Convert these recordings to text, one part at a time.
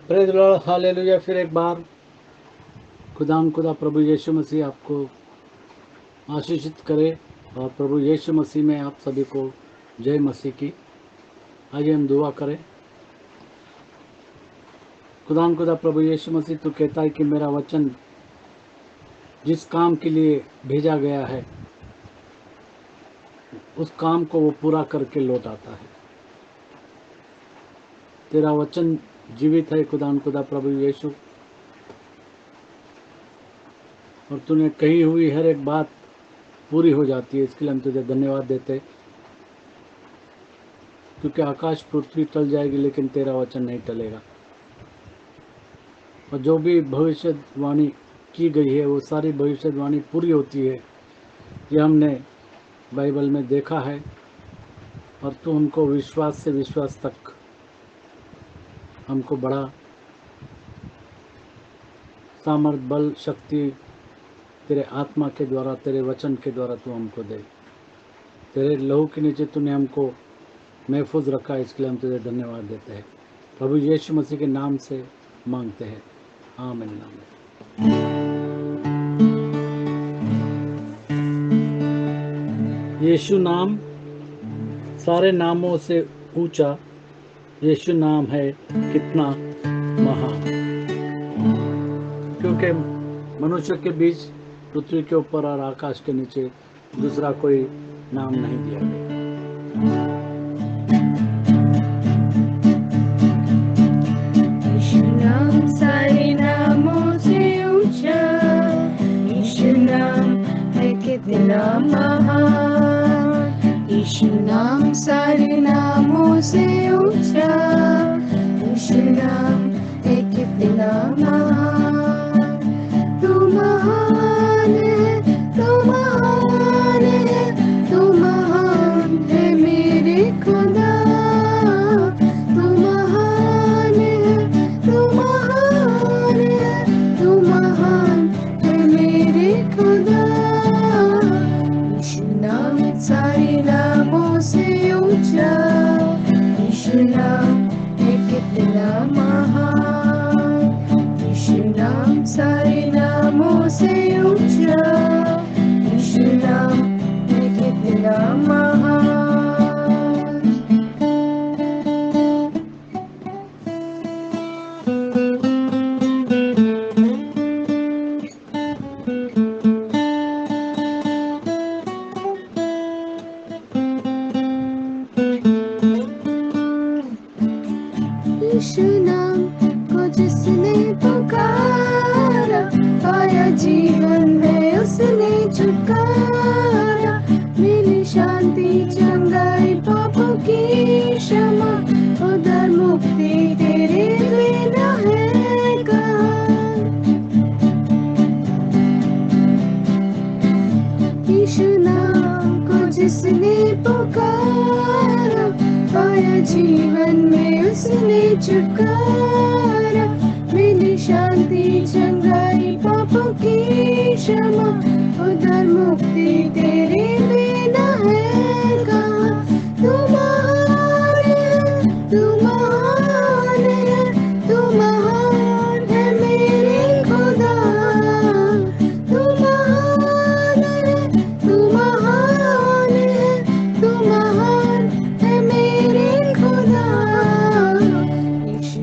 Praise Lord, hallelujah. फिर एक बार खुदा प्रभु यीशु मसीह आपको आशीषित करे और प्रभु यीशु मसीह में आप सभी को जय मसीह की। आइए हम दुआ करें। खुदा प्रभु यीशु मसीह, तू कहता है कि मेरा वचन जिस काम के लिए भेजा गया है उस काम को वो पूरा करके लौट आता है। तेरा वचन जीवित है खुदा प्रभु यीशु, और तूने कही हुई हर एक बात पूरी हो जाती है। इसके लिए हम तुझे धन्यवाद देते हैं, क्योंकि आकाश पृथ्वी टल जाएगी लेकिन तेरा वचन नहीं टलेगा। और जो भी भविष्यवाणी की गई है वो सारी भविष्यवाणी पूरी होती है। ये हमने बाइबल में देखा है, और तू हमको विश्वास से विश्वास तक हमको बड़ा सामर्थ, बल, शक्ति तेरे आत्मा के द्वारा, तेरे वचन के द्वारा तू हमको दे। तेरे लहू के नीचे तूने हमको महफूज रखा है। इसके लिए हम तुझे धन्यवाद देते हैं। प्रभु यीशु मसीह के नाम से मांगते हैं, आमीन। यीशु नाम सारे नामों से ऊंचा, यीशु नाम है कितना महान। क्योंकि मनुष्य के बीच, पृथ्वी के ऊपर और आकाश के नीचे दूसरा कोई नाम नहीं दिया गया। यीशु नाम सारे नामों से ऊंचा, यीशु नाम है कितना महान। यीशु नाम सारे नामों से ऊंचा, यीशु नाम है कितना महान। तू महान है, तू महान है, तू महान है मेरे खुदा। तू महान है, तू महान है, तू महान है मेरे खुदा। यीशु नाम सारे नामों से ऊंचा, यीशु नाम है कितना महान। यीशु नाम सारे नामों से ऊंचा, यीशु नाम है कितना महान। यीशु नाम को जिसने पुकारा, पाया जीवन में उसने छुटकारा। मिली शांति, चंगाई, पापों की क्षमा, उधर मुक्ति तेरे बिना है कहाँ। यीशु नाम को जिसने पुकारा, पाया जीवन में उसने छुटकारा। मिली शांति, चंगाई, पापों की क्षमा, उधर मुक्ति तेरे बिना है कहाँ। तू महान है, तू महान है, तू महान है मेरे खुदा। तू महान है, तू महान है, तू महान है मेरे खुदा। यीशु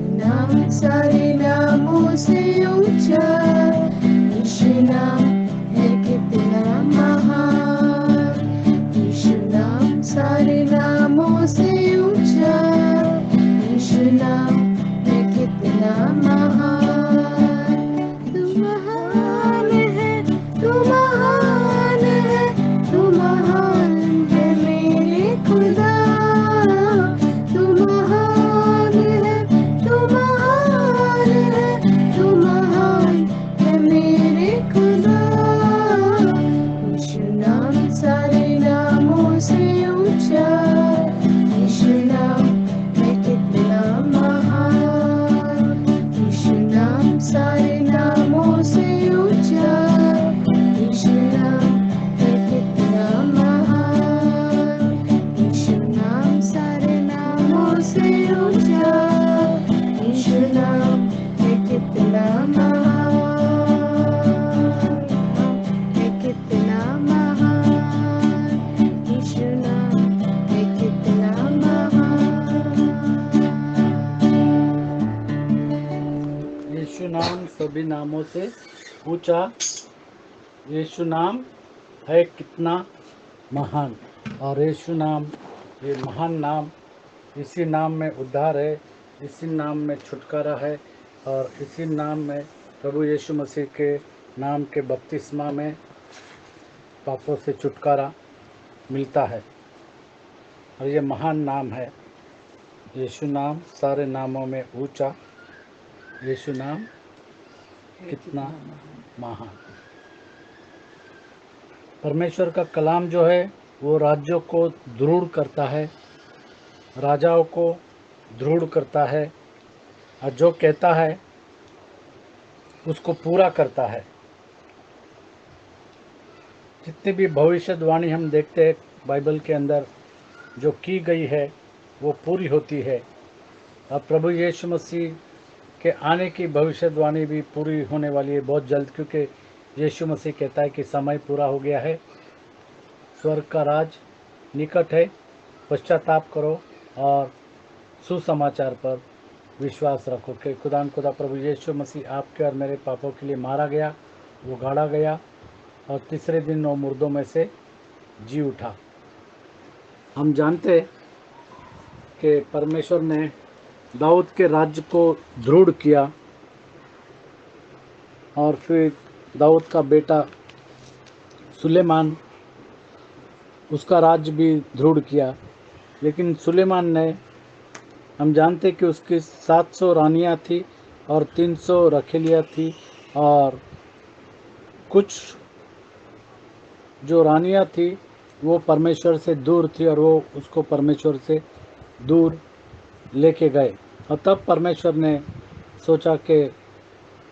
सभी नामों से ऊंचा यीशु नाम है कितना महान। और यीशु नाम, ये महान नाम, इसी नाम में उद्धार है, इसी नाम में छुटकारा है, और इसी नाम में प्रभु यीशु मसीह के नाम के बपतिस्मा में पापों से छुटकारा मिलता है। और ये महान नाम है यीशु नाम, सारे नामों में ऊंचा यीशु नाम कितना महान। परमेश्वर का कलाम जो है वो राज्यों को दृढ़ करता है, राजाओं को दृढ़ करता है, और जो कहता है उसको पूरा करता है। जितनी भी भविष्यवाणी हम देखते हैं बाइबल के अंदर जो की गई है वो पूरी होती है। और प्रभु यीशु मसीह के आने की भविष्यवाणी भी पूरी होने वाली है बहुत जल्द, क्योंकि यीशु मसीह कहता है कि समय पूरा हो गया है, स्वर्ग का राज निकट है, पश्चाताप करो और सुसमाचार पर विश्वास रखो कि खुदा प्रभु यीशु मसीह आपके और मेरे पापों के लिए मारा गया, वो गाड़ा गया और तीसरे दिन वो मुर्दों में से जी उठा। हम जानते कि परमेश्वर ने दाऊद के राज्य को दृढ़ किया, और फिर दाऊद का बेटा सुलेमान उसका राज्य भी दृढ़ किया। लेकिन सुलेमान ने, हम जानते कि उसकी 700 रानियां थी और 300 रखेलियां थी, और कुछ जो रानियां थी वो परमेश्वर से दूर थी और वो उसको परमेश्वर से दूर लेके गए। और तब परमेश्वर ने सोचा कि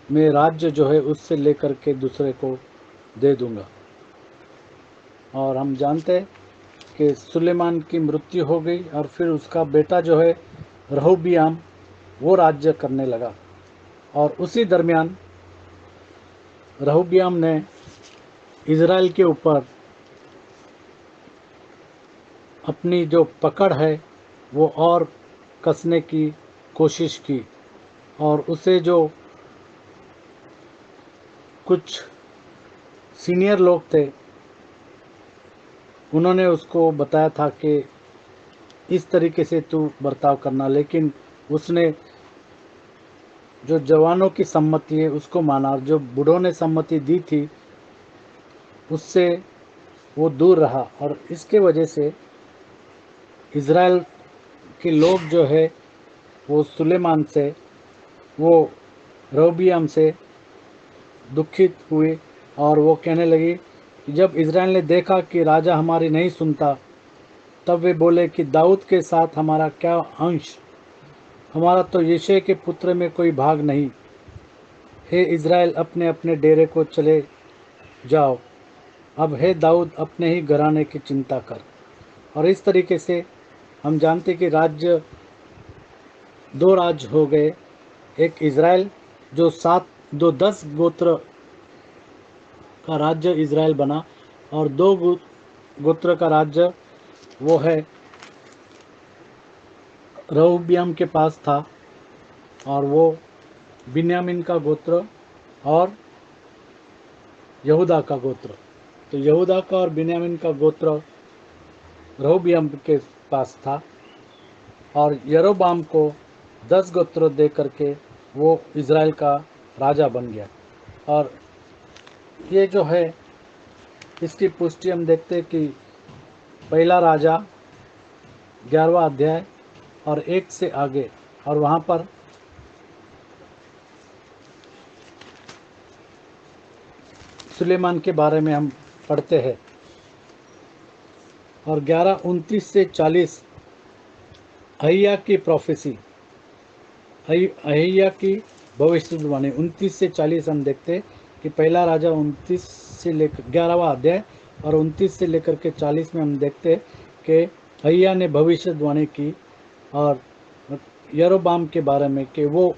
मैं राज्य जो है उससे लेकर के दूसरे को दे दूंगा। और हम जानते हैं कि सुलेमान की मृत्यु हो गई, और फिर उसका बेटा जो है रहूबियाम वो राज्य करने लगा। और उसी दरमियान रहूबियाम ने इज़राइल के ऊपर अपनी जो पकड़ है वो और कसने की कोशिश की, और उसे जो कुछ सीनियर लोग थे उन्होंने उसको बताया था कि इस तरीके से तू बर्ताव करना, लेकिन उसने जो जवानों की सम्मति है उसको माना, और जो बूढ़ों ने सम्मति दी थी उससे वो दूर रहा। और इसके वजह से इज़राइल के लोग जो है वो सुलेमान से, वो रहूबियाम से दुखित हुए, और वो कहने लगी कि जब इज़राइल ने देखा कि राजा हमारी नहीं सुनता, तब वे बोले कि दाऊद के साथ हमारा क्या अंश, हमारा तो यिशै के पुत्र में कोई भाग नहीं। हे इज़राइल, अपने अपने डेरे को चले जाओ, अब हे दाऊद अपने ही घराने की चिंता कर। और इस तरीके से हम जानते कि राज्य, दो राज्य हो गए, एक इज़राइल जो 10 गोत्र का राज्य इज़राइल बना, और 2 गोत्र का राज्य वो है रहूबियाम के पास था, और वो बिन्यामीन का गोत्र और यहूदा का गोत्र। तो यहूदा का और बिन्यामीन का गोत्र रहूबियाम के पास था, और यरोबाम को 10 गोत्र दे करके वो इज़राइल का राजा बन गया। और ये जो है इसकी पुष्टि हम देखते हैं कि पहला राजा 11वां अध्याय और 1 से आगे, और वहाँ पर सुलेमान के बारे में हम पढ़ते हैं। और 11:29 से 40 अहिय्या की प्रोफेसी, अहिय्या की भविष्यवाणी। 29 से 40 हम देखते हैं कि पहला राजा 29 से लेकर 11वां अध्याय और 29 से लेकर के 40 में हम देखते हैं कि अहिय्या ने भविष्यवाणी की और यरोबाम के बारे में कि वो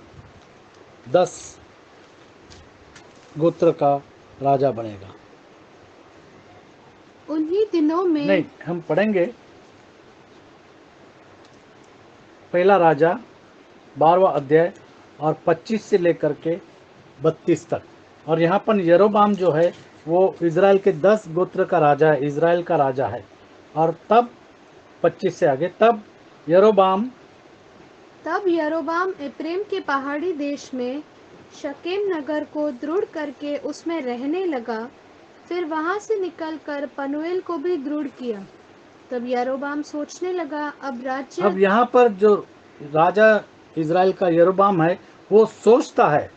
10 गोत्र का राजा बनेगा। उन्हीं दिनों में नहीं, हम पढ़ेंगे पहला राजा 12वां अध्याय और 25 से लेकर के 32 तक। और यहाँ पर यरोबाम जो है वो इज़राइल के 10 गोत्र का राजा है, इज़राइल का राजा है। और तब 25 से आगे, तब यरोबाम एप्रेम के पहाड़ी देश में शकेम नगर को दृढ़ करके उसमें रहने लगा। फिर वहां से निकलकर पनूएल को भी दृढ़ किया। तब यरोबाम सोचने लगा, अब राज्य अब यहाँ पर जो राजा इज़राइल का यरोबाम है वो सोचता है,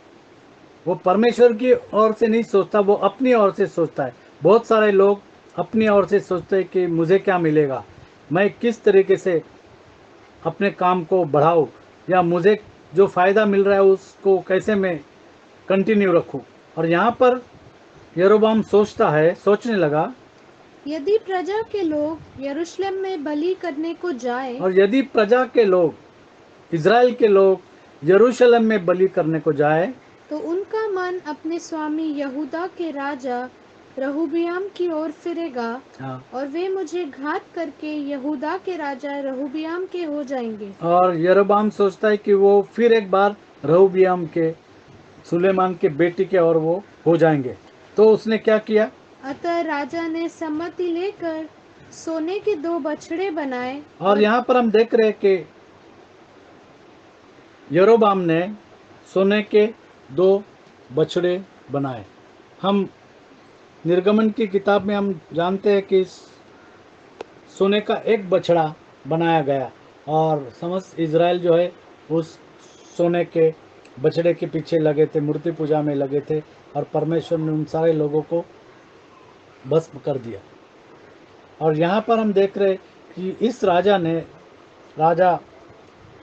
वो परमेश्वर की ओर से नहीं सोचता, वो अपनी ओर से सोचता है। बहुत सारे लोग अपनी ओर से सोचते हैं कि मुझे क्या मिलेगा, मैं किस तरीके से अपने काम को बढ़ाऊं, या मुझे जो फ़ायदा मिल रहा है उसको कैसे मैं कंटिन्यू रखूं। और यहाँ पर यरोबाम सोचने लगा, यदि प्रजा के लोग यरूशलेम में बलि करने को जाए और यदि प्रजा के लोग, इज़राइल के लोग यरूशलेम में बलि करने को जाए, तो उनका मन अपने स्वामी यहूदा के राजा रहुबियाम की ओर फिरेगा, हाँ, और वे मुझे घात करके यहूदा के राजा रहुबियाम के हो जाएंगे। और यरोबाम सोचता है कि वो फिर एक बार रहोबियाम के, सुलेमान के बेटी के और वो हो जाएंगे। तो उसने क्या किया, अतः राजा ने सम्मति लेकर सोने के 2 बछड़े बनाए, और यहाँ पर हम देख रहे हैं कि यरोबाम ने सोने के 2 बछड़े बनाए। हम निर्गमन की किताब में हम जानते हैं कि सोने का एक बछड़ा बनाया गया, और समस्त इज़राइल जो है उस सोने के बछड़े के पीछे लगे थे, मूर्ति पूजा में लगे थे, और परमेश्वर ने उन सारे लोगों को भस्म कर दिया। और यहाँ पर हम देख रहे कि इस राजा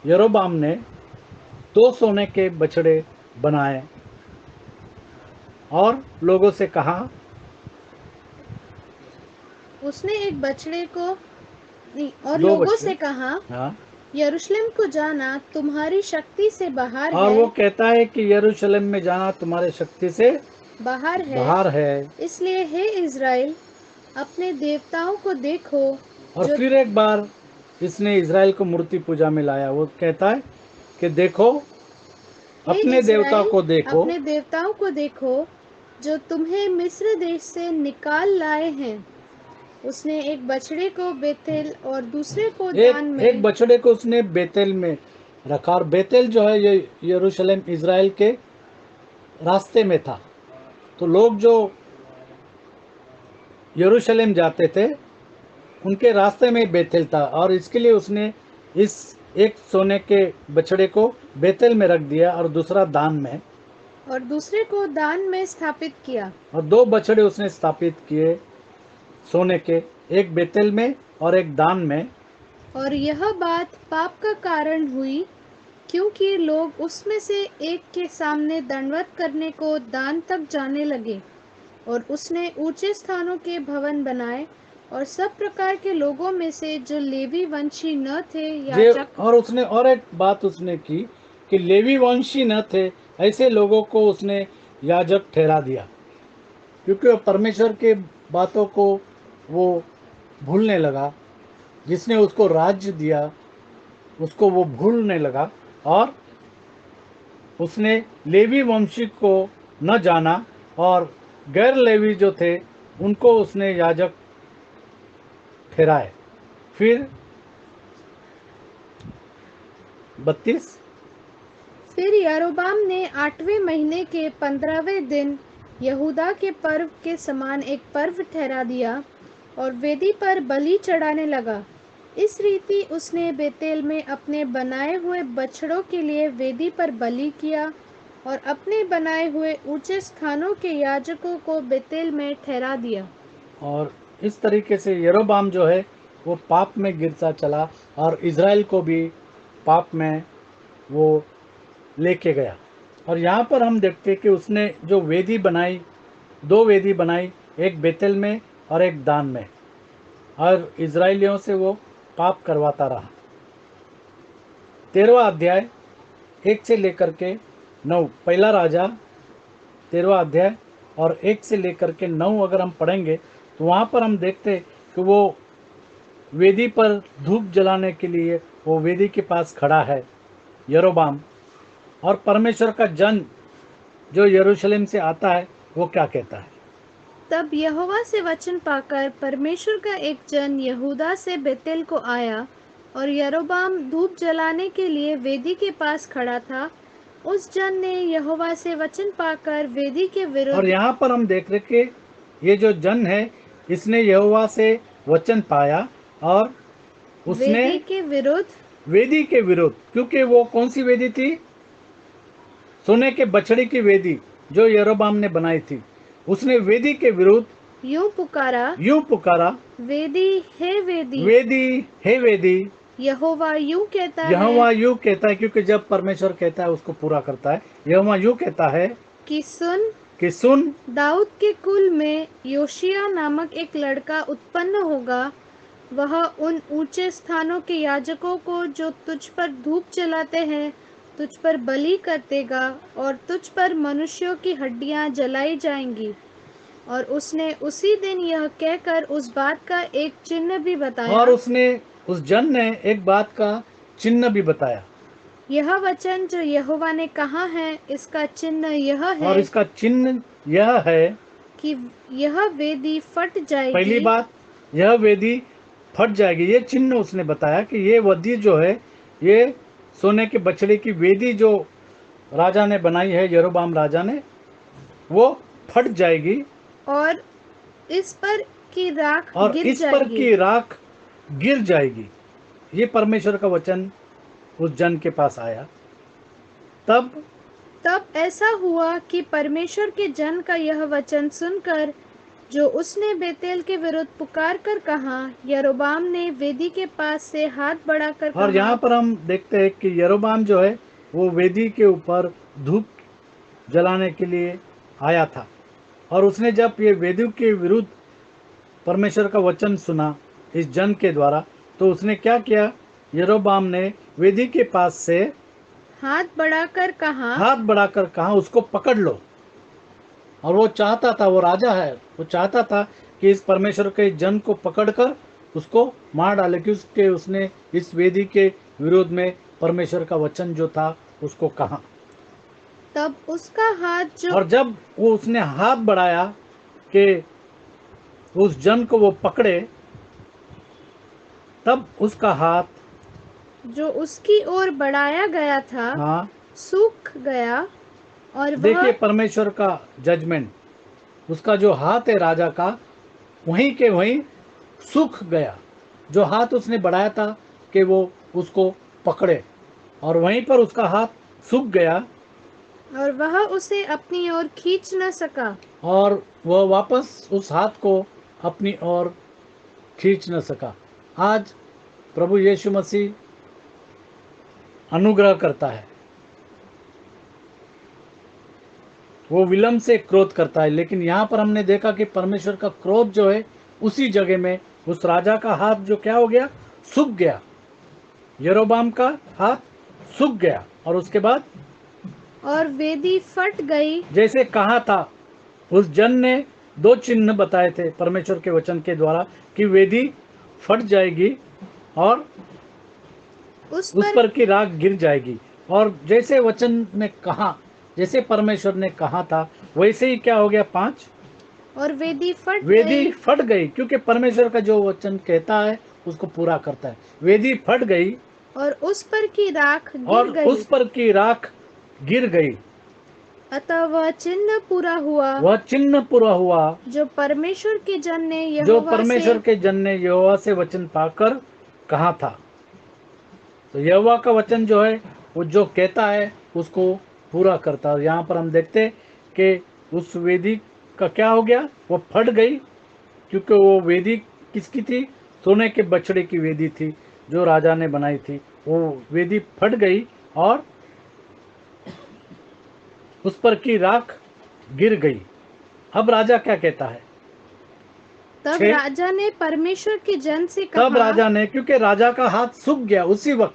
यरोबाम ने 2 सोने के बछड़े बनाए और लोगों से कहा, उसने एक बछड़े को और 2 लोगों बछड़े, से कहा, हाँ, यरूशलेम को जाना तुम्हारी शक्ति से बाहर और है, वो कहता है कि यरूशलेम में जाना तुम्हारे शक्ति से बाहर है। इसलिए हे इज़राइल, अपने देवताओं को देखो और जो फिर एक बार इसने इज़राइल को मूर्ति पूजा में लाया। वो कहता है कि देखो, हे अपने देवताओं इज़राइल, को देखो, अपने देवताओं को देखो जो तुम्हें मिस्र देश से निकाल लाए हैं। उसने एक बछड़े को बेतेल और दूसरे को दान एक में बछड़े को उसने बेतेल में रखा। और बेतेल जो है ये यरूशलेम इज़राइल के रास्ते में था। तो लोग जो यरूशलेम जाते थे उनके रास्ते में बेतेल था, और इसके लिए उसने इस एक सोने के बछड़े को बेतेल में रख दिया और दूसरा दान में, और दूसरे को दान में स्थापित किया। और 2 बछड़े उसने स्थापित किए सोने के, एक बेतेल में और एक दान में। और यह बात पाप का कारण हुई, क्योंकि लोग उसमें से एक के सामने दंडवत करने को दान तक जाने लगे। और उसने ऊंचे स्थानों के भवन बनाए, और सब प्रकार के लोगों में से जो लेवी वंशी न थे याजक, और उसने और एक बात उसने की कि लेवी वंशी न थे ऐसे लोगों को उसने याजक ठहरा दिया, क्योंकि वो परमेश्वर के बातों को वो भूलने लगा। जिसने उसको राज्य दिया उसको वो भूलने लगा, और उसने लेवी वंशी को न जाना, और गैर लेवी जो थे उनको उसने याजक ठहराए। फिर 32, फिर यारोबाम ने 8वें महीने के 15वें दिन यहूदा के पर्व के समान एक पर्व ठहरा दिया, और वेदी पर बलि चढ़ाने लगा। इस रीति उसने बेतेल में अपने बनाए हुए बछड़ों के लिए वेदी पर बलि किया, और अपने बनाए हुए ऊंचे स्थानों के याजकों को बेतेल में ठहरा दिया। और इस तरीके से यरोबाम जो है वो पाप में गिरता चला, और इज़राइल को भी पाप में वो लेके गया। और यहाँ पर हम देखते हैं कि उसने जो वेदी बनाई, 2 वेदी बनाई, एक बेतेल में और एक दान में, और इज़राइलियों से वो पाप करवाता रहा। 13वां अध्याय 1 से लेकर के 9, पहला राजा 13वां अध्याय और 1 से लेकर के 9 अगर हम पढ़ेंगे तो वहाँ पर हम देखते कि वो वेदी पर धूप जलाने के लिए वो वेदी के पास खड़ा है यरोबाम, और परमेश्वर का जन जो यरूशलेम से आता है वो क्या कहता है। तब यहोवा से वचन पाकर परमेश्वर का एक जन यहूदा से बेतेल को आया, और यरोबाम धूप जलाने के लिए वेदी के पास खड़ा था। उस जन ने यहोवा से वचन पाकर वेदी के और विरुद्ध यहाँ पर हम देख रहे कि ये जो जन है इसने यहोवा से वचन पाया और उसने वेदी के विरुद्ध वेदी के विरुद्ध, क्योंकि वो कौन सी वेदी थी, सोने के बछड़ी की वेदी जो यरोबाम ने बनाई थी, उसने वेदी के विरुद्ध यूं पुकारा, वेदी हे वेदी, यहोवा यूं कहता है, क्योंकि जब परमेश्वर कहता है उसको पूरा करता है। यहोवा यूं कहता है कि सुन, दाऊद के कुल में योशिया नामक एक लड़का उत्पन्न होगा। वह उन ऊंचे स्थानों के याजकों को जो तुझ पर धूप जलाते हैं तुझ पर बलि कर देगा, और तुझ पर मनुष्यों की हड्डियां जलाई जाएंगी। और उसने उसी दिन यह कहकर उस बात का एक चिन्ह भी बताया। और उसने उस जन ने एक बात का चिन्ह भी बताया। यह वचन जो यहोवा ने कहा है, इसका चिन्ह यह है, और इसका चिन्ह यह है कि यह वेदी फट जाएगी। पहली बात, यह वेदी फट जाएगी। ये चिन्ह उसने बताया कि ये वेदी जो है, ये सोने के बछड़े की वेदी जो राजा ने बनाई है, यरोबाम राजा ने, वो फट जाएगी और इस पर की राख गिर जाएगी। ये परमेश्वर का वचन उस जन के पास आया। तब ऐसा हुआ कि परमेश्वर के जन का यह वचन सुनकर, जो उसने बेतेल के विरुद्ध पुकार कर कहा, यरोबाम ने वेदी के पास से हाथ बढ़ाकर कहा। और यहाँ पर हम देखते हैं कि यरोबाम जो है वो वेदी के ऊपर धूप जलाने के लिए आया था। और उसने जब ये वेदी के विरुद्ध परमेश्वर का वचन सुना इस जन के द्वारा, तो उसने क्या किया, यरोबाम ने वेदी के पास से हाथ बढ़ाकर कहा उसको पकड़ लो। और वो चाहता था, वो राजा है, वो चाहता था कि इस परमेश्वर के जन को पकड़कर उसको मार डाले, क्योंकि उसने इस वेदी के विरोध में परमेश्वर का वचन जो था उसको कहा। तब उसका हाथ और जब वो उसने हाथ बढ़ाया कि उस जन को वो पकड़े, तब उसका हाथ जो उसकी ओर बढ़ाया गया था सूख गया। और देखिए परमेश्वर का जजमेंट, उसका जो हाथ है राजा का, वहीं के वहीं सूख गया। जो हाथ उसने बढ़ाया था कि वो उसको पकड़े, और वहीं पर उसका हाथ सूख गया, और वह उसे अपनी ओर खींच न सका, और वह वापस उस हाथ को अपनी ओर खींच न सका। आज प्रभु यीशु मसीह अनुग्रह करता है, वो विलंब से क्रोध करता है, लेकिन यहाँ पर हमने देखा कि परमेश्वर का क्रोध जो है उसी जगह में उस राजा का हाथ जो क्या हो गया, सूख गया। यरोबाम का हाथ सूख गया, और उसके बाद और वेदी फट गई। जैसे कहा था, उस जन ने दो चिन्ह बताए थे परमेश्वर के वचन के द्वारा कि वेदी फट जाएगी और उस पर की राख गिर जाएगी। और जैसे वचन ने कहा, जैसे परमेश्वर ने कहा था, वैसे ही क्या हो गया, 5, और वेदी फट गई, क्योंकि परमेश्वर का जो वचन कहता है उसको पूरा करता है। वेदी फट गई और उस पर की राख गिर गई। अतः वह चिन्ह पूरा हुआ जो परमेश्वर के जन ने यहोवा से वचन पाकर कहा था। तो यहोवा का वचन जो है वो जो कहता है उसको पूरा करता है। यहाँ पर हम देखते हैं कि उस वेदी का क्या हो गया, वो फट गई, क्योंकि वो वेदी किसकी थी, सोने के बछड़े की वेदी थी जो राजा ने बनाई थी। वो वेदी फट गई और उस पर की राख गिर गई। अब राजा क्या कहता है, तब राजा ने परमेश्वर के जन से कहा, तब राजा ने, क्योंकि राजा का हाथ सूख गया उसी वक्त,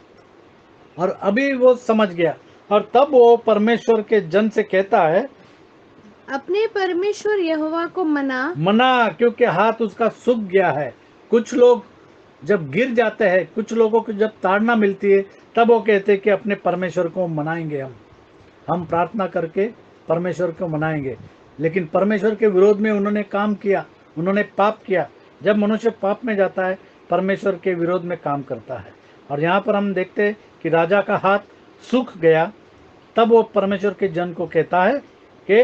और अभी वो समझ गया, और तब वो परमेश्वर के जन से कहता है, अपने परमेश्वर यहोवा को मना, क्योंकि हाथ उसका सूख गया है। कुछ लोग जब गिर जाते हैं, कुछ लोगों को जब ताड़ना मिलती है, तब वो कहते हैं कि अपने परमेश्वर को मनाएंगे, हम प्रार्थना करके परमेश्वर को मनाएंगे। लेकिन परमेश्वर के विरोध में उन्होंने काम किया, उन्होंने पाप किया। जब मनुष्य पाप में जाता है, परमेश्वर के विरोध में काम करता है। और यहाँ पर हम देखते हैं कि राजा का हाथ सूख गया। तब वो परमेश्वर के जन को कहता है कि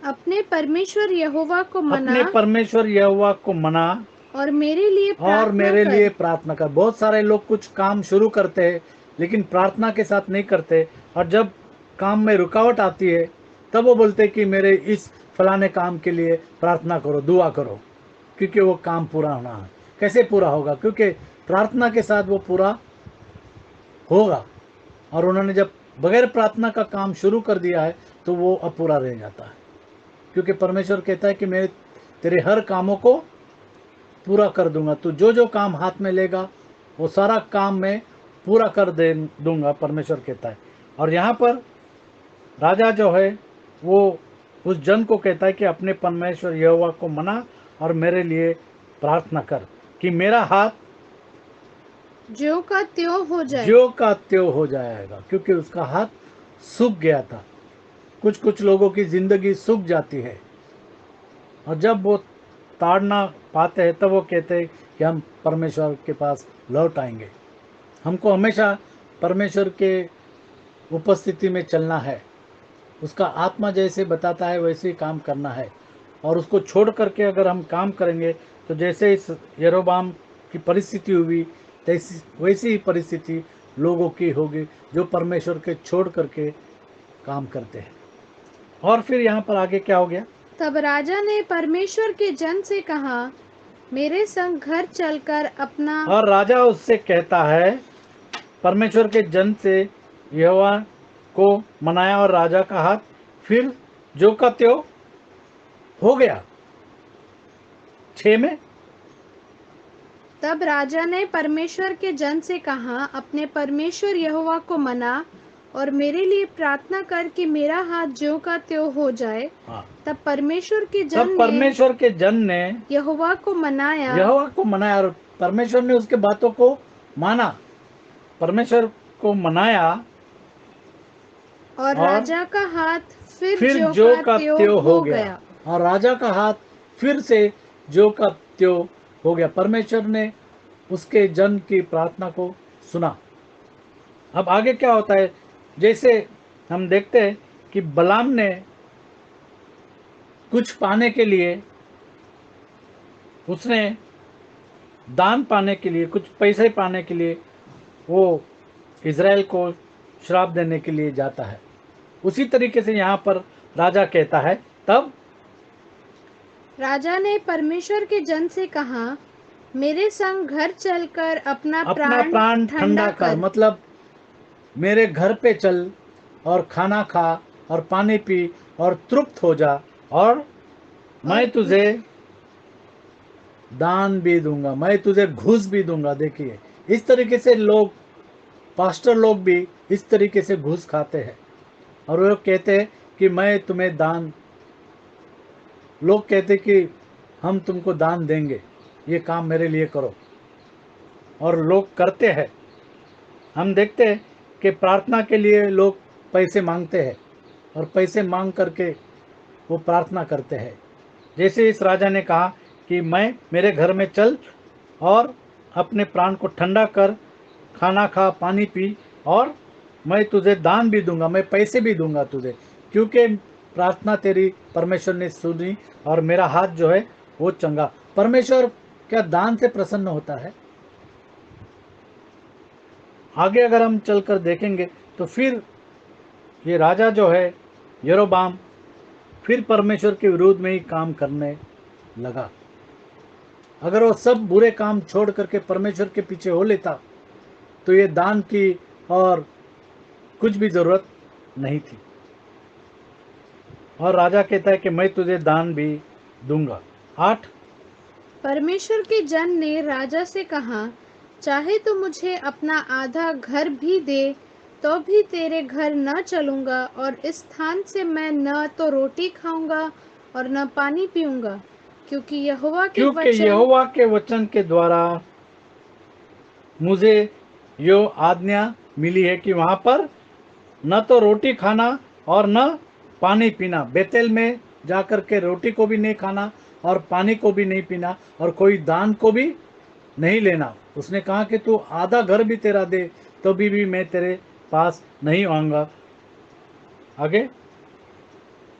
अपने परमेश्वर यहोवा को मना अपने परमेश्वर यहोवा को मना और मेरे लिए प्रार्थना कर। बहुत सारे लोग कुछ काम शुरू करते हैं लेकिन प्रार्थना के साथ नहीं करते, और जब काम में रुकावट आती है तब वो बोलते कि मेरे इस फलाने काम के लिए प्रार्थना करो, दुआ करो, क्योंकि वो काम पूरा होना है। कैसे पूरा होगा? क्योंकि प्रार्थना के साथ वो पूरा होगा, और उन्होंने जब बगैर प्रार्थना का काम शुरू कर दिया है तो वो अपूरा रह जाता है। क्योंकि परमेश्वर कहता है कि मैं तेरे हर कामों को पूरा कर दूंगा, तू जो जो काम हाथ में लेगा वो सारा काम मैं पूरा कर दे दूंगा, परमेश्वर कहता है। और यहाँ पर राजा जो है वो उस जन को कहता है कि अपने परमेश्वर यहोवा को मना और मेरे लिए प्रार्थना कर कि मेरा हाथ ज्यों का त्यों हो जाए। ज्यों का त्यों हो जाएगा, क्योंकि उसका हाथ सूख गया था। कुछ कुछ लोगों की जिंदगी सूख जाती है, और जब वो ताड़ना पाते हैं तब वो कहते हैं कि हम परमेश्वर के पास लौट आएंगे। हमको हमेशा परमेश्वर के उपस्थिति में चलना है, उसका आत्मा जैसे बताता है वैसे ही काम करना है। और उसको छोड़ करके अगर हम काम करेंगे तो जैसे इस यरोबाम की परिस्थिति हुई वैसी ही परिस्थिति लोगों की होगी जो परमेश्वर के छोड़ करके काम करते हैं। और फिर यहाँ पर आगे क्या हो गया? तब राजा ने परमेश्वर के जन से कहा, मेरे संग घर चलकर अपना। और राजा उससे कहता है, परमेश्वर के जन से यहोवा को मनाया और राजा का हाथ फिर जो का त्यों हो गया। 6 में तब राजा ने परमेश्वर के जन से कहा, अपने परमेश्वर यहोवा को मना और मेरे लिए प्रार्थना कर कि मेरा हाथ ज्यों का त्यों हो जाए। हाँ। तब परमेश्वर के जन ने यहोवा को मनाया और परमेश्वर ने उसके बातों को माना, परमेश्वर को मनाया, और राजा का हाथ फिर जो का त्यों हो गया। और राजा का हाथ फिर से जो का त्यों हो गया। परमेश्वर ने उसके जन की प्रार्थना को सुना। अब आगे क्या होता है? जैसे हम देखते हैं कि बलाम ने कुछ पाने के लिए, उसने दान पाने के लिए, कुछ पैसे पाने के लिए वो इज़राइल को श्राप देने के लिए जाता है। उसी तरीके से यहाँ पर राजा कहता है, तब राजा ने परमेश्वर के जन से कहा, मेरे संग घर चलकर अपना प्राण ठंडा कर। मतलब मेरे घर पे चल और खाना खा और पानी पी और तृप्त हो जा, और मैं तुझे दान भी दूंगा, मैं तुझे घूस भी दूंगा। देखिए, इस तरीके से लोग, पास्टर लोग भी इस तरीके से घूस खाते हैं, और वो कहते हैं कि मैं तुम्हें दान, लोग कहते कि हम तुमको दान देंगे, ये काम मेरे लिए करो, और लोग करते हैं। हम देखते हैं कि प्रार्थना के लिए लोग पैसे मांगते हैं, और पैसे मांग करके वो प्रार्थना करते हैं। जैसे इस राजा ने कहा कि मैं, मेरे घर में चल और अपने प्राण को ठंडा कर, खाना खा, पानी पी, और मैं तुझे दान भी दूंगा, मैं पैसे भी दूंगा तुझे, क्योंकि प्रार्थना तेरी परमेश्वर ने सुनी और मेरा हाथ जो है वो चंगा। परमेश्वर क्या दान से प्रसन्न होता है? आगे अगर हम चलकर देखेंगे तो फिर ये राजा जो है यरोबाम फिर परमेश्वर के विरोध में ही काम करने लगा। अगर वो सब बुरे काम छोड़ करके परमेश्वर के पीछे हो लेता तो ये दान की और कुछ भी जरूरत नहीं थी। और राजा कहता है कि मैं तुझे दान भी दूंगा। 8 परमेश्वर के जन ने राजा से कहा, चाहे तो मुझे अपना आधा घर भी दे तो भी तेरे घर न चलूंगा, और इस स्थान से मैं न तो रोटी खाऊंगा और न पानी पीऊंगा, क्योंकि यहोवा के वचन के द्वारा मुझे यो आज्ञा मिली है कि वहां पर न तो रोटी खाना और न पानी पीना। बेतेल में जाकर के रोटी को भी नहीं खाना और पानी को भी नहीं पीना और कोई दान को भी नहीं लेना। उसने कहा कि तू आधा घर भी तेरा दे तो भी मैं तेरे पास नहीं आऊंगा। आगे,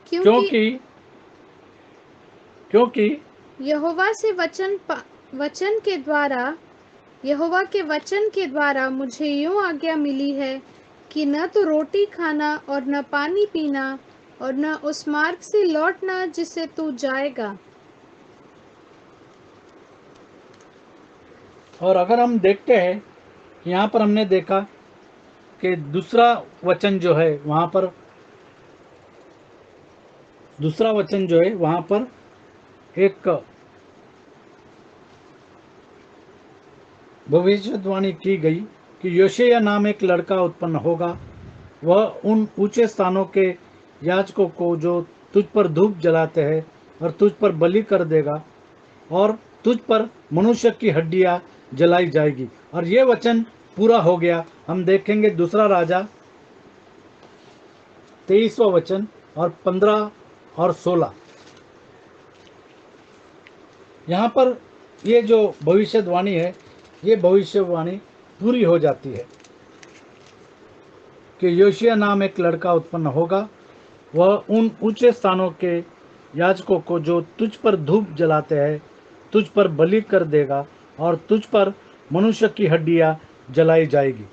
क्योंकि क्योंकि यहोवा के वचन के द्वारा मुझे यूं आज्ञा मिली है कि न तो रोटी खाना और न पानी पीना और न उस मार्ग से लौटना जिसे तू जाएगा। और अगर हम देखते हैं, यहाँ पर हमने देखा कि दूसरा वचन जो है वहाँ पर एक भविष्यवाणी की गई कि योशिय्याह नाम एक लड़का उत्पन्न होगा। वह उन ऊंचे स्थानों के याजकों को जो तुझ पर धूप जलाते हैं और तुझ पर बलि कर देगा और तुझ पर मनुष्य की हड्डियां जलाई जाएगी। और ये वचन पूरा हो गया। हम देखेंगे दूसरा राजा 23वां वचन और 15 और 16। यहाँ पर ये जो भविष्यवाणी है, ये भविष्यवाणी पूरी हो जाती है कि योशिय्याह नाम एक लड़का उत्पन्न होगा। वह उन ऊंचे स्थानों के याजकों को जो तुझ पर धूप जलाते हैं तुझ पर बलि कर देगा और तुझ पर मनुष्य की हड्डियां जलाई जाएगी।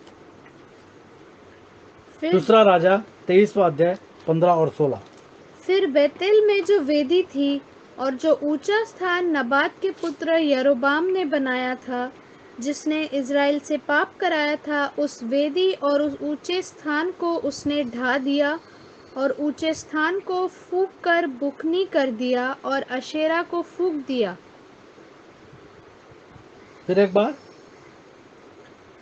दूसरा राजा 23वां अध्याय 15 और 16। फिर बेतेल में जो वेदी थी और जो ऊंचा स्थान नबात के पुत्र यरोबाम ने बनाया था, जिसने इज़राइल से पाप कराया था, उस वेदी और उस ऊंचे स्थान को उसने ढा दिया और ऊंचे स्थान को फूंक कर बुकनी कर दिया और अशेरा को फूंक दिया। फिर एक बार,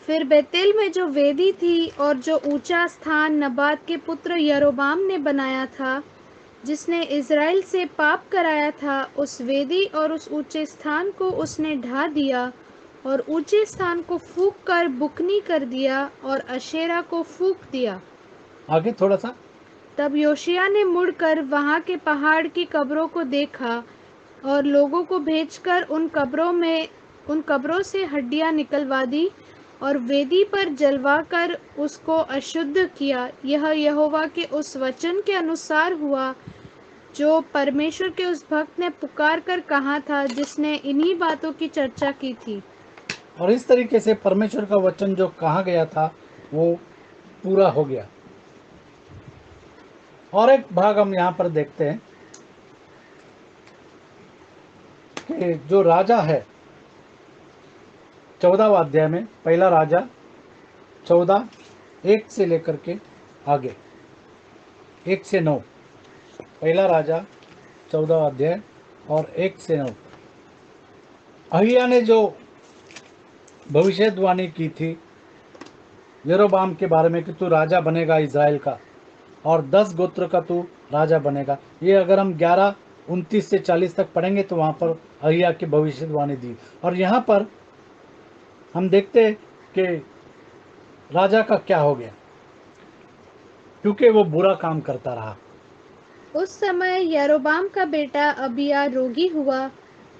फिर बेतेल में जो वेदी थी और जो ऊंचा स्थान नबात के पुत्र यरोबाम ने बनाया था, जिसने इज़राइल से पाप कराया था, उस वेदी और उस ऊंचे स्थान को उसने ढा दिया और ऊंचे स्थान को फूंक कर बुकनी कर दिया और अशेरा को फूंक दिया। आगे थोड़ा सा। तब योशिय्याह ने मुड़कर वहां के पहाड़ की कब्रों को देखा और लोगों को भेजकर उन कब्रों से हड्डियां निकलवा दी और वेदी पर जलवाकर उसको अशुद्ध किया। यह यहोवा के उस वचन के अनुसार हुआ जो परमेश्वर के उस भक्त ने पुकार कर कहा था, जिसने इन्हीं बातों की चर्चा की थी। और इस तरीके से परमेश्वर का वचन जो कहा गया था वो पूरा हो गया। और एक भाग हम यहाँ पर देखते हैं कि जो राजा है 14वां अध्याय में, पहला राजा 14 1 से लेकर के आगे 1 से 9, पहला राजा 14वां अध्याय और 1 से 9। अहिया ने जो भविष्यवाणी की थी यरोबाम के बारे में कि तू राजा बनेगा इज़राइल का और 10 गोत्र का तू राजा बनेगा, ये अगर हम 11:29 से 40 तक पढ़ेंगे तो वहाँ पर अहिया की भविष्यवाणी दी। और यहाँ पर हम देखते हैं कि राजा का क्या हो गया, क्योंकि वो बुरा काम करता रहा। उस समय यरोबाम का बेटा अबिया रोगी हुआ।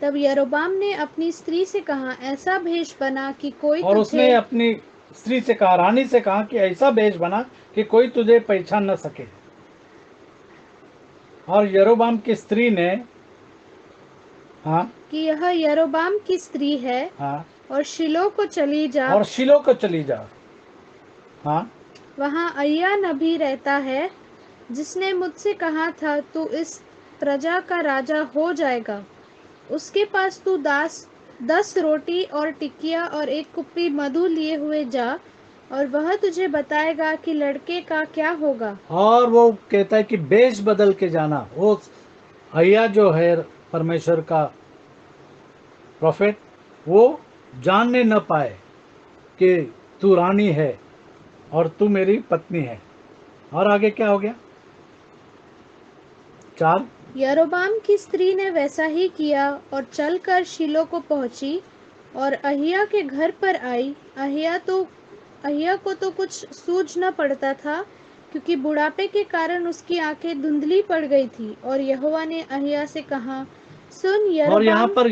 तब यरोबाम ने अपनी स्त्री से कहा, ऐसा भेष बना कि कोई और उसने अपनी स्त्री से कहा, रानी से कहा कि ऐसा भेष बना कि कोई तुझे पहचान न सके। और यरोबाम की स्त्री ने कि यह यरोबाम की स्त्री है और शिलो को चली जा। वहाँ अय्या नबी रहता है, जिसने मुझसे कहा था तू इस प्रजा का राजा हो जाएगा। उसके पास तू 10 रोटी और टिकिया और एक कुप्पी मधु लिए हुए जा और वह तुझे बताएगा कि लड़के का क्या होगा। और वो कहता है कि बेश बदल के जाना। वो अय्या जो है परमेश्वर का प्रोफेट, वो जानने न पाए कि तू रानी है और तू मेरी पत्नी है। और आगे क्या हो गया? 4। यरोबाम की स्त्री ने वैसा ही किया और चलकर शिलो को पहुंची और अहिया के घर पर आई। अहिया को तो कुछ सूझ न पड़ता था क्योंकि बुढ़ापे के कारण उसकी आंखें धुंधली पड़ गई थी। और यहोवा ने अहिय्याह से कहा, सुन और यहाँ यरोबाम, पर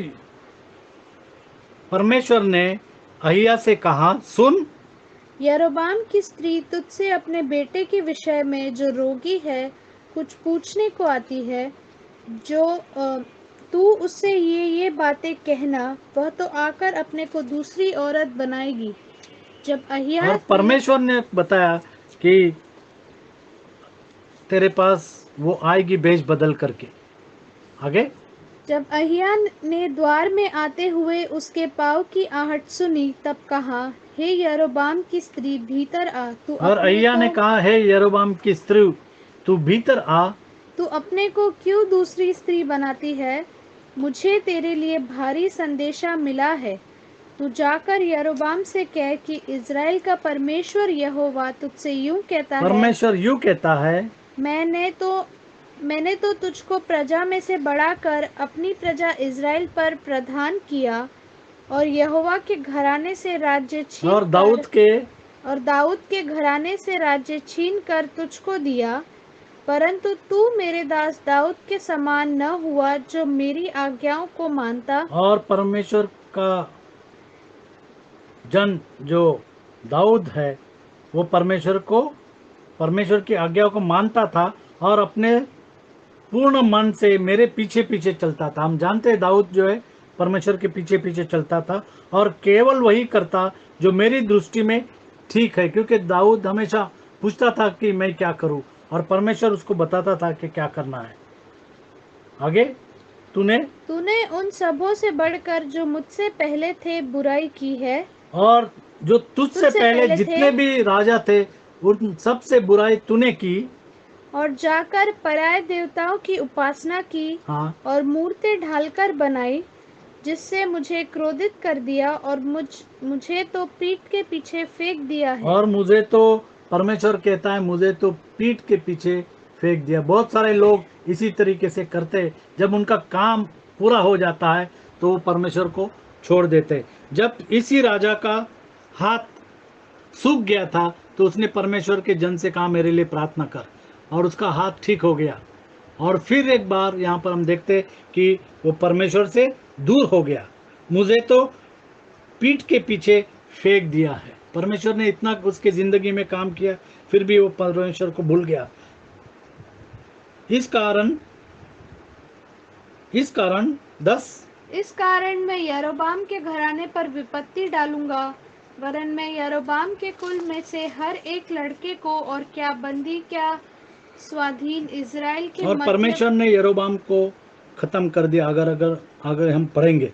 परमेश्वर ने अहिय्याह से कहा, सुन, यरोबाम की स्त्री तुझसे अपने बेटे के विषय में जो रोगी है कुछ पूछने को आती है। जो तू उससे ये बातें कहना, वह तो आकर अपने को दूसरी औरत बनाएगी। जब अहिय्याह और परमेश्वर ने बताया कि तेरे पास वो आएगी भेष बदल करके। आगे, जब अहिय्याह ने द्वार में आते हुए उसके पाँव की आहट सुनी, तब कहा, हे यरोबाम की स्त्री, भीतर आ। और अहिय्याह ने कहा, हे यरोबाम की स्त्री, तू भीतर आ। तू अपने को क्यों दूसरी स्त्री बनाती है? मुझे तेरे लिए भारी संदेशा मिला है। तू जाकर यरोबाम से कह कि इज़राइल का परमेश्वर यहोवा तुझसे यूं कहता है, परमेश्वर यूं कहता है, मैंने तो तुझको प्रजा में से बढ़ाकर अपनी प्रजा इज़राइल पर प्रधान किया और यहोवा के घराने से राज्य छीन और दाऊद के घराने से राज्य छीन कर तुझको दिया। परंतु तू मेरे दास दाऊद के समान न हुआ, जो मेरी आज्ञाओं को मानता। और परमेश्वर का जन जो दाऊद है, वो परमेश्वर की आज्ञाओं को मानता था और अपने पूर्ण मन से मेरे पीछे पीछे चलता था। हम जानते हैं दाऊद जो है परमेश्वर के पीछे पीछे चलता था और केवल वही करता जो मेरी दृष्टि में ठीक है, क्योंकि दाऊद हमेशा पूछता था कि मैं क्या करूं और परमेश्वर उसको बताता था कि क्या करना है। आगे, तूने उन सबों से बढ़कर जो मुझसे पहले थे बुराई की है, और जो तुझसे पहले जितने भी राजा थे उन सबसे बुराई तूने की, और जाकर पराये देवताओं की उपासना की। हाँ, और मूर्तें ढालकर बनाई, जिससे मुझे क्रोधित कर दिया और मुझे तो पीठ के पीछे फेंक दिया है। और मुझे तो परमेश्वर कहता है, मुझे तो पीठ के पीछे फेंक दिया। बहुत सारे लोग इसी तरीके से करते, जब उनका काम पूरा हो जाता है तो वो परमेश्वर को छोड़ देते। जब इसी राजा का हाथ सूख गया था तो उसने परमेश्वर के जन से कहा, मेरे लिए प्रार्थना कर, और उसका हाथ ठीक हो गया। और फिर एक बार यहाँ पर हम देखते कि वो परमेश्वर से दूर हो गया। मुझे तो पीठ के पीछे फेंक दिया है। परमेश्वर ने इतना उसके जिंदगी में काम किया, फिर भी वो परमेश्वर को भूल गया। इस कारण मैं यरोबाम के घराने पर विपत्ति डालूंगा, वरन मैं यरोबाम के कुल में से हर एक लड़के को, और क्या बंदी क्या स्वाधीन, इज़राइल के और परमेश्वर ने यरोबाम को खत्म कर दिया। अगर हम पढ़ेंगे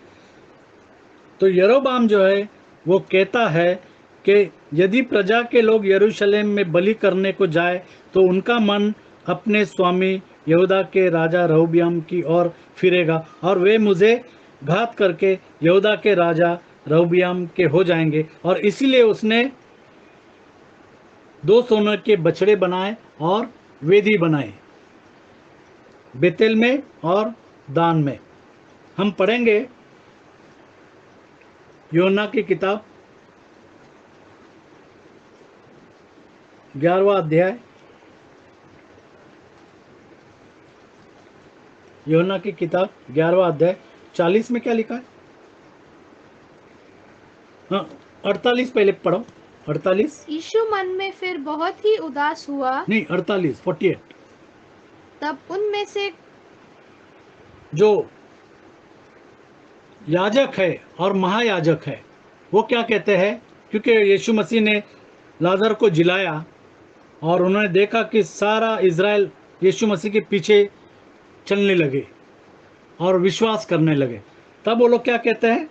तो यरोबाम जो है वो कहता है कि यदि प्रजा के लोग यरूशलेम में बलि करने को जाए तो उनका मन अपने स्वामी यहूदा के राजा रहब्याम की ओर फिरेगा और वे मुझे घात करके यहूदा के राजा रहब्याम के हो जाएंगे। और इसीलिए उसने 2 सोने के बछड़े बनाए और वेदी बनाई बेतेल में और दान में। हम पढ़ेंगे यूहन्ना की किताब 11वां अध्याय, यूहन्ना की किताब 11वां अध्याय 40 में क्या लिखा है? हाँ, 48 पहले पढ़ो। 48 यीशु मन में फिर बहुत ही उदास हुआ। नहीं, 48 तब उनमें से जो याजक है और महायाजक है वो क्या कहते हैं, क्योंकि यीशु मसीह ने लाजर को जिलाया और उन्होंने देखा कि सारा इज़राइल यीशु मसीह के पीछे चलने लगे और विश्वास करने लगे। तब वो लोग क्या कहते हैं?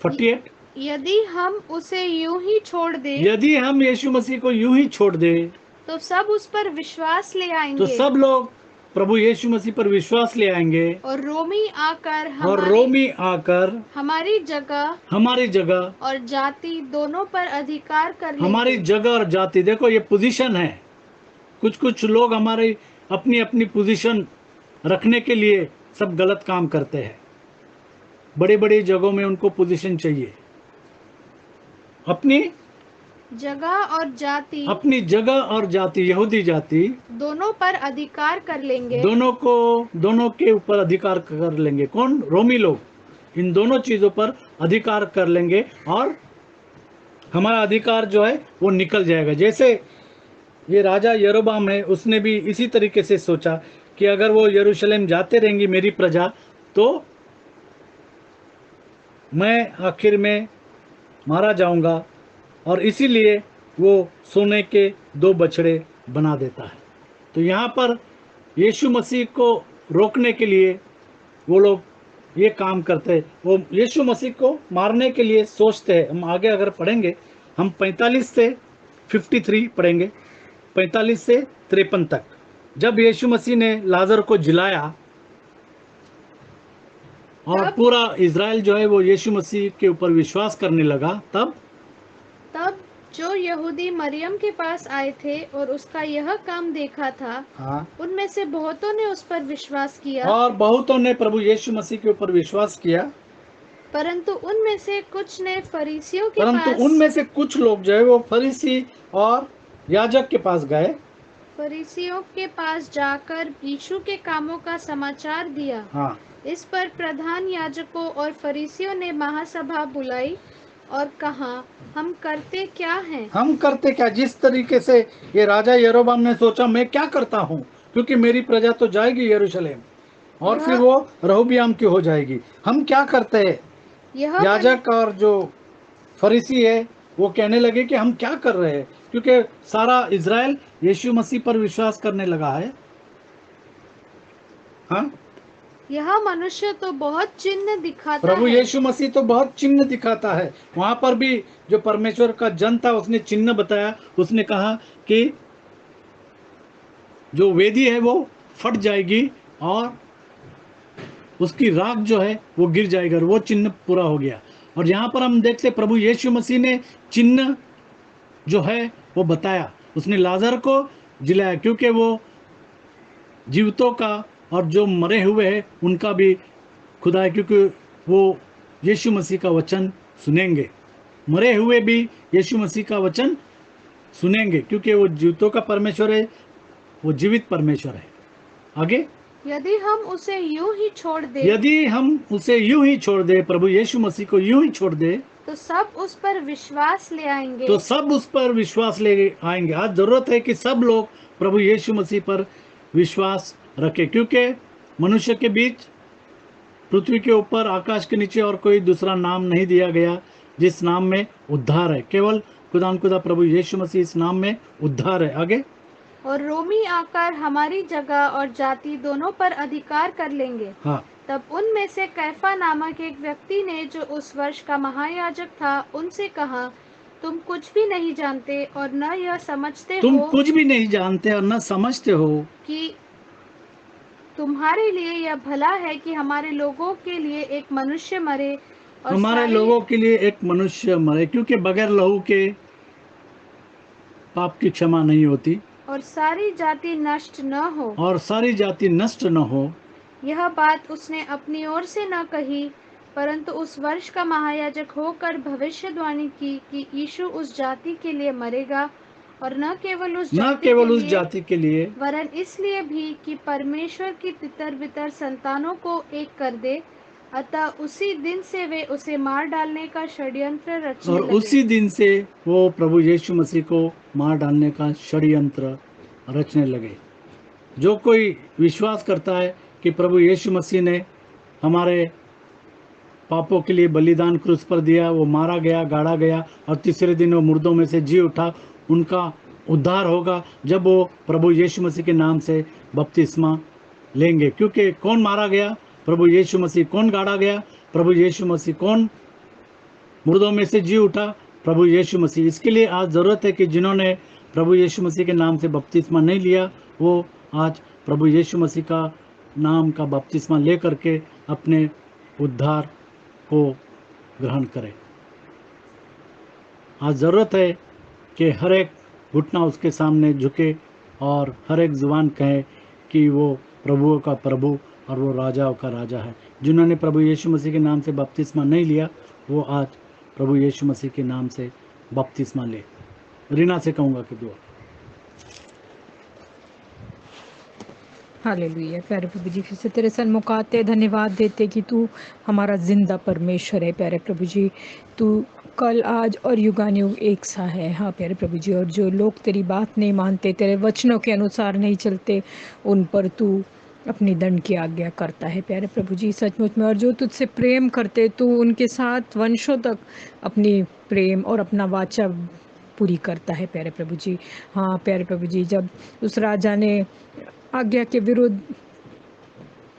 48 यदि हम उसे यूं ही छोड़ दें, यदि हम यीशु मसीह को यूं ही छोड़ दें तो सब उस पर विश्वास ले आएंगे, तो सब लोग प्रभु यीशु मसीह पर विश्वास ले आएंगे और रोमी आकर हमारी जगह और जाति दोनों पर अधिकार कर लेंगे। हमारी जगह और जाति, देखो ये पोजीशन है। कुछ लोग हमारी अपनी अपनी पोजीशन रखने के लिए सब गलत काम करते हैं। बड़ी बड़ी जगहों में उनको पोजीशन चाहिए, अपनी जगह और जाति अपनी जगह और जाति, यहूदी जाति दोनों पर अधिकार कर लेंगे। दोनों के ऊपर अधिकार कर लेंगे। कौन? रोमी लोग इन दोनों चीजों पर अधिकार कर लेंगे और हमारा अधिकार जो है वो निकल जाएगा। जैसे ये राजा यरोबाम है, उसने भी इसी तरीके से सोचा कि अगर वो यरूशलेम जाते रहेंगी मेरी प्रजा, तो मैं आखिर में मारा जाऊंगा, और इसीलिए वो सोने के 2 बछड़े बना देता है। तो यहाँ पर यीशु मसीह को रोकने के लिए वो लोग ये काम करते हैं, वो यीशु मसीह को मारने के लिए सोचते हैं। हम आगे अगर पढ़ेंगे, हम 45 से 53 पढ़ेंगे, 45 से 53 तक। जब यीशु मसीह ने लाजर को जिलाया और पूरा इज़राइल जो है वो यीशु मसीह के ऊपर विश्वास करने लगा, तब जो यहूदी मरियम के पास आए थे और उसका यह काम देखा था, हाँ, उनमें से बहुतों ने उस पर विश्वास किया, और बहुतों ने प्रभु यीशु मसीह के ऊपर विश्वास किया। परंतु उनमें से कुछ ने फरीसियों के परंतु पास उनमें से कुछ लोग जो है वो फरीसी और याजक के पास गए। फरीसियों के पास जाकर यीशु के कामों का समाचार दिया। हाँ, इस पर प्रधान याजकों और फरीसियों ने महासभा बुलाई और कहा, हम करते क्या हैं? हम करते क्या? जिस तरीके से ये राजा यरोबाम ने सोचा, मैं क्या करता हूँ, क्योंकि मेरी प्रजा तो जाएगी यरूशलेम और फिर वो रहोबियाम की हो जाएगी। हम क्या करते हैं? याजक और जो फरीसी है वो कहने लगे कि हम क्या कर रहे हैं, क्योंकि सारा इज़राइल यीशु मसीह पर विश्वास करने लगा है। हाँ, यह मनुष्य तो बहुत चिन्ह दिखाता प्रभु है। यीशु मसीह तो बहुत चिन्ह दिखाता है। वहां पर भी जो परमेश्वर का जन था उसने चिन्ह बताया। उसने कहा कि जो वेदी है वो फट जाएगी और उसकी राख जो है वो गिर जाएगा, और वो चिन्ह पूरा हो गया। और यहाँ पर हम देखते प्रभु यीशु मसीह ने चिन्ह जो है वो बताया। उसने लाजर को जिलाया, क्योंकि वो जीवितों का और जो मरे हुए हैं उनका भी खुदा है, क्योंकि वो यीशु मसीह का वचन सुनेंगे। मरे हुए भी यीशु मसीह का वचन सुनेंगे, क्योंकि वो जीवितों का परमेश्वर है, वो जीवित परमेश्वर है। आगे, यदि हम उसे यूं ही छोड़ दे, प्रभु यीशु मसीह को यूं ही छोड़ दे, तो सब उस पर विश्वास ले आएंगे। आज जरूरत है कि सब लोग प्रभु यीशु मसीह पर विश्वास रखें, क्योंकि मनुष्य के बीच, पृथ्वी के ऊपर, आकाश के नीचे और कोई दूसरा नाम नहीं दिया गया जिस नाम में उद्धार है। केवल खुदा प्रभु यीशु मसीह, इस नाम में उद्धार है। आगे, और रोमी आकर हमारी जगह और जाति दोनों पर अधिकार कर लेंगे। हाँ, तब उनमें से कैफा नामक एक व्यक्ति ने, जो उस वर्ष का महायाजक था, उनसे कहा, तुम कुछ भी नहीं जानते और न यह समझते हो कि तुम्हारे लिए यह भला है कि हमारे लोगों के लिए एक मनुष्य मरे और क्योंकि बगैर लहू के पाप की क्षमा नहीं होती और सारी जाति नष्ट न हो। यह बात उसने अपनी ओर से न कही, परंतु उस वर्ष का महायाजक होकर भविष्यवाणी की कि यीशु उस जाति के लिए मरेगा, और न केवल उस जाति के लिए, वरन इसलिए भी कि परमेश्वर की तितर बितर संतानों को एक कर दे। अतः उसी दिन से वे उसे मार डालने का षड्यंत्र रचने लगे। उसी दिन से वो प्रभु यीशु मसीह को मार डालने का षड्यंत्र रचने लगे। जो कोई विश्वास करता है कि प्रभु यीशु मसीह ने हमारे पापों के लिए बलिदान क्रूस पर दिया, वो मारा गया, गाड़ा गया और तीसरे दिन वो मुर्दों में से जी उठा, उनका उद्धार होगा जब वो प्रभु यीशु मसीह के नाम से बपतिस्मा लेंगे। क्योंकि कौन मारा गया? प्रभु यीशु मसीह। कौन गाड़ा गया? प्रभु यीशु मसीह। कौन मुर्दों में से जी उठा? प्रभु यीशु मसीह। इसके लिए आज ज़रूरत है कि जिन्होंने प्रभु यीशु मसीह के नाम से बपतिस्मा नहीं लिया, वो आज प्रभु यीशु मसीह का नाम का बपतिस्मा ले करके अपने उद्धार को ग्रहण करें। आज ज़रूरत है कि हर एक घुटना उसके सामने झुके और हर एक जुबान कहे कि वो प्रभुओं का प्रभु और वो राजाओं का राजा है। जिन्होंने प्रभु यीशु मसीह के नाम से बपतिस्मा नहीं लिया, वो आज प्रभु यीशु मसीह के नाम से बपतिस्मा ले। रीना से कहूँगा कि दुआ। हालेलुया। प्यारे प्रभु जी, फिर से तेरे सन्मुख आते धन्यवाद देते कि तू हमारा जिंदा परमेश्वर है। प्यारे प्रभु जी, तू कल आज और युगानुयुग एक सा है। हाँ प्यारे प्रभु जी, और जो लोग तेरी बात नहीं मानते, तेरे वचनों के अनुसार नहीं चलते, उन पर तू अपनी दंड की आज्ञा करता है प्यारे प्रभु जी, सचमुच में। और जो तुझसे प्रेम करते, तू उनके साथ वंशों तक अपनी प्रेम और अपना वाचा पूरी करता है प्यारे प्रभु जी। हाँ प्यारे प्रभु जी, जब उस राजा ने आज्ञा के विरुद्ध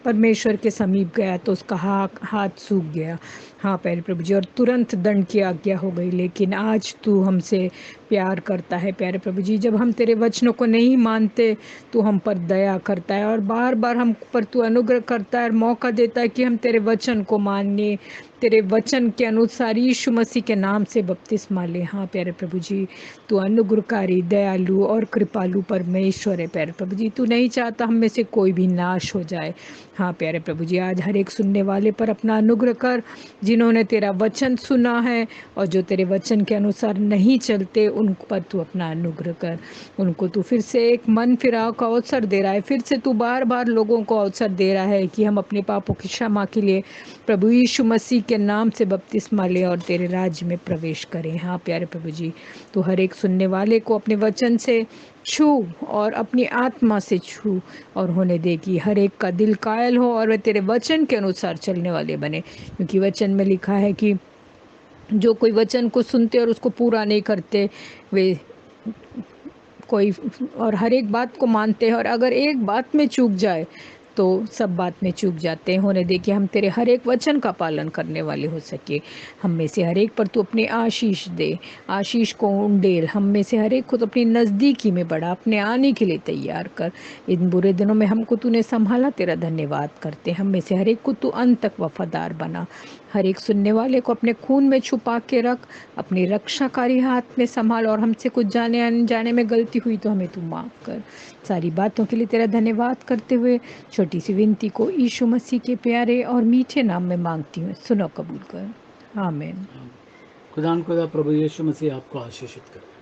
परमेश्वर के समीप गया तो उसका हाथ सूख गया। हाँ प्यारे प्रभु जी, और तुरंत दंड की आज्ञा हो गई। लेकिन आज तू हमसे प्यार करता है प्यारे प्रभु जी। जब हम तेरे वचनों को नहीं मानते, तू हम पर दया करता है और बार बार हम पर तू अनुग्रह करता है और मौका देता है कि हम तेरे वचन को मानने, तेरे वचन के अनुसार यीशु मसीह के नाम से बपतिस्मा ले। हाँ प्यारे प्रभु जी, तू अनुग्रहकारी, दयालु और कृपालु परमेश्वर है प्यारे प्रभु जी। तू नहीं चाहता हम में से कोई भी नाश हो जाए। हाँ प्यारे प्रभु जी, आज हर एक सुनने वाले पर अपना अनुग्रह कर, जिन्होंने तेरा वचन सुना है और जो तेरे वचन के अनुसार नहीं चलते, उन पर तू अपना अनुग्रह कर। उनको तू फिर से एक मन फिराव का अवसर दे रहा है। फिर से तू बार बार लोगों को अवसर दे रहा है कि हम अपने पापों की क्षमा के लिए प्रभु यीशु मसीह के नाम से बपतिस्मा लें और तेरे राज्य में प्रवेश करें। हाँ प्यारे प्रभु जी, तू हर एक सुनने वाले को अपने वचन से छू और अपनी आत्मा से छू और होने दे कि हर एक का दिल कायल हो और वे तेरे वचन के अनुसार चलने वाले बने। क्योंकि वचन में लिखा है कि जो कोई वचन को सुनते और उसको पूरा नहीं करते, वे कोई और हर एक बात को मानते हैं और अगर एक बात में चूक जाए तो सब बात में चूक जाते हैं। होने दे कि हम तेरे हर एक वचन का पालन करने वाले हो सके। हम में से हर एक पर तू अपनी आशीष दे, आशीष को उंडेल। हम में से हर एक को तो अपनी नज़दीकी में बढ़ा, अपने आने के लिए तैयार कर। इन बुरे दिनों में हमको तूने संभाला, तेरा धन्यवाद करते। हम में से हर एक को तू अंत तक वफादार बना। हर एक सुनने वाले को अपने खून में छुपा के रख, अपनी रक्षाकारी हाथ में संभाल। और हमसे कुछ जाने अनजाने में गलती हुई तो हमें तू माफ़ कर। सारी बातों के लिए तेरा धन्यवाद करते हुए छोटी सी विनती को यीशु मसीह के प्यारे और मीठे नाम में मांगती हूँ, सुनो कबूल कर। आमीन। खुदा प्रभु यीशु मसीह आपको आशीषित करे।